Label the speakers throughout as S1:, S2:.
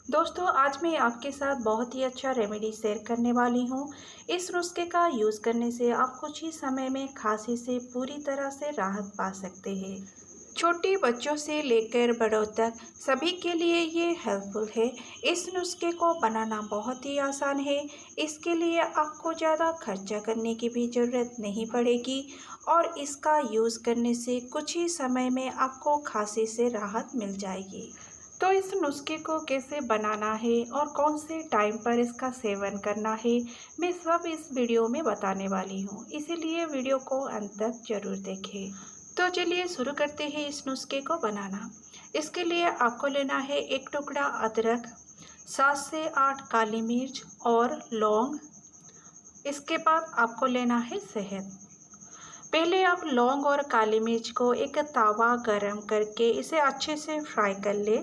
S1: दोस्तों, आज मैं आपके साथ बहुत ही अच्छा रेमेडी शेयर करने वाली हूँ। इस नुस्खे का यूज़ करने से आप कुछ ही समय में खांसी से पूरी तरह से राहत पा सकते हैं। छोटे बच्चों से लेकर बड़ों तक सभी के लिए ये हेल्पफुल है। इस नुस्खे को बनाना बहुत ही आसान है। इसके लिए आपको ज़्यादा खर्चा करने की भी ज़रूरत नहीं पड़ेगी और इसका यूज़ करने से कुछ ही समय में आपको खांसी से राहत मिल जाएगी। तो इस नुस्खे को कैसे बनाना है और कौन से टाइम पर इसका सेवन करना है, मैं सब इस वीडियो में बताने वाली हूँ, इसीलिए वीडियो को अंत तक ज़रूर देखें। तो चलिए शुरू करते हैं इस नुस्खे को बनाना। इसके लिए आपको लेना है एक टुकड़ा अदरक, 7 से 8 काली मिर्च और लौंग। इसके बाद आपको लेना है शहद। पहले आप लौंग और काली मिर्च को एक तवा गरम करके इसे अच्छे से फ्राई कर ले।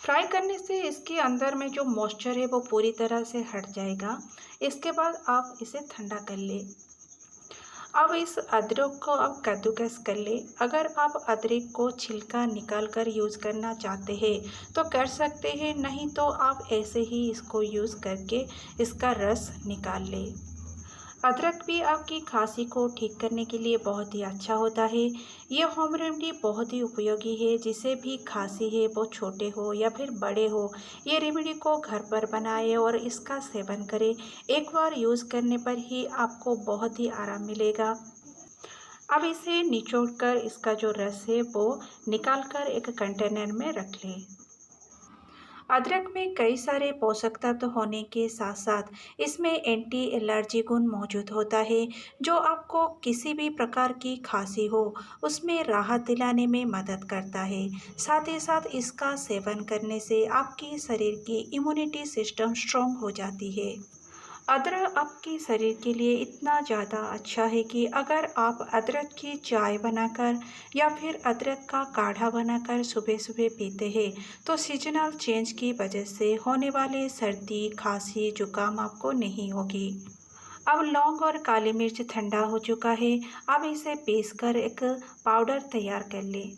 S1: फ्राई करने से इसके अंदर में जो मॉइस्चर है वो पूरी तरह से हट जाएगा। इसके बाद आप इसे ठंडा कर ले। अब इस अदरक को आप कद्दूकस कर ले। अगर आप अदरक को छिलका निकाल कर यूज़ करना चाहते हैं तो कर सकते हैं, नहीं तो आप ऐसे ही इसको यूज़ करके इसका रस निकाल ले। अदरक भी आपकी खांसी को ठीक करने के लिए बहुत ही अच्छा होता है। ये होम रेमेडी बहुत ही उपयोगी है। जिसे भी खांसी है वो छोटे हो या फिर बड़े हो, ये रेमेडी को घर पर बनाएं और इसका सेवन करें। एक बार यूज़ करने पर ही आपको बहुत ही आराम मिलेगा। अब इसे निचोड़ कर इसका जो रस है वो निकाल कर एक कंटेनर में रख लें। अदरक में कई सारे पोषक तत्व होने के साथ साथ इसमें एंटी एलर्जी गुण मौजूद होता है, जो आपको किसी भी प्रकार की खांसी हो उसमें राहत दिलाने में मदद करता है। साथ ही साथ इसका सेवन करने से आपके शरीर की इम्यूनिटी सिस्टम स्ट्रॉन्ग हो जाती है। अदरक आपके शरीर के लिए इतना ज़्यादा अच्छा है कि अगर आप अदरक की चाय बनाकर या फिर अदरक का काढ़ा बनाकर सुबह सुबह पीते हैं तो सीजनल चेंज की वजह से होने वाले सर्दी, खांसी, जुकाम आपको नहीं होगी। अब लौंग और काली मिर्च ठंडा हो चुका है। अब इसे पीसकर एक पाउडर तैयार कर लें।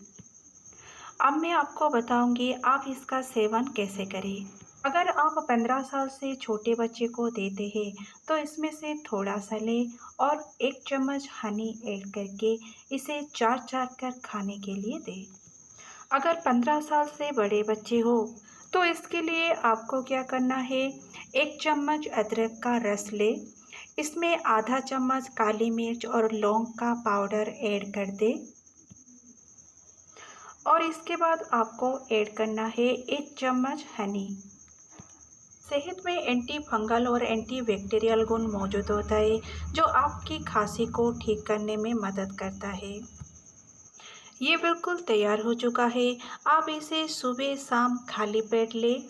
S1: अब मैं आपको बताऊंगी आप इसका सेवन कैसे करें। अगर आप 15 साल से छोटे बच्चे को देते हैं तो इसमें से थोड़ा सा लें और 1 चम्मच हनी ऐड करके इसे चाट चाट कर खाने के लिए दें। अगर 15 साल से बड़े बच्चे हो तो इसके लिए आपको क्या करना है, 1 चम्मच अदरक का रस ले, इसमें आधा चम्मच काली मिर्च और लौंग का पाउडर ऐड कर दे और इसके बाद आपको ऐड करना है 1 चम्मच हनी। शहद में एंटी फंगल और एंटी बैक्टीरियल गुण मौजूद होता है, जो आपकी खांसी को ठीक करने में मदद करता है। ये बिल्कुल तैयार हो चुका है। आप इसे सुबह शाम खाली पेट लें।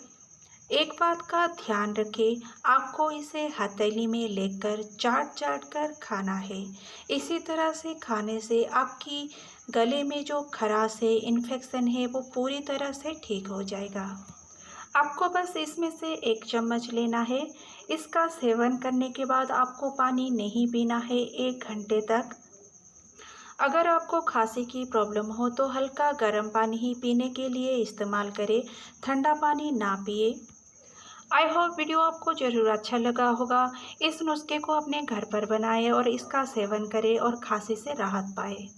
S1: एक बात का ध्यान रखें, आपको इसे हथेली में लेकर चाट चाट कर खाना है। इसी तरह से खाने से आपकी गले में जो खराश है, इन्फेक्शन है, वो पूरी तरह से ठीक हो जाएगा। आपको बस इसमें से 1 चम्मच लेना है। इसका सेवन करने के बाद आपको पानी नहीं पीना है 1 घंटे तक। अगर आपको खांसी की प्रॉब्लम हो तो हल्का गर्म पानी ही पीने के लिए इस्तेमाल करें, ठंडा पानी ना पिए। आई होप वीडियो आपको ज़रूर अच्छा लगा होगा। इस नुस्खे को अपने घर पर बनाएं और इसका सेवन करें और खांसी से राहत पाएं।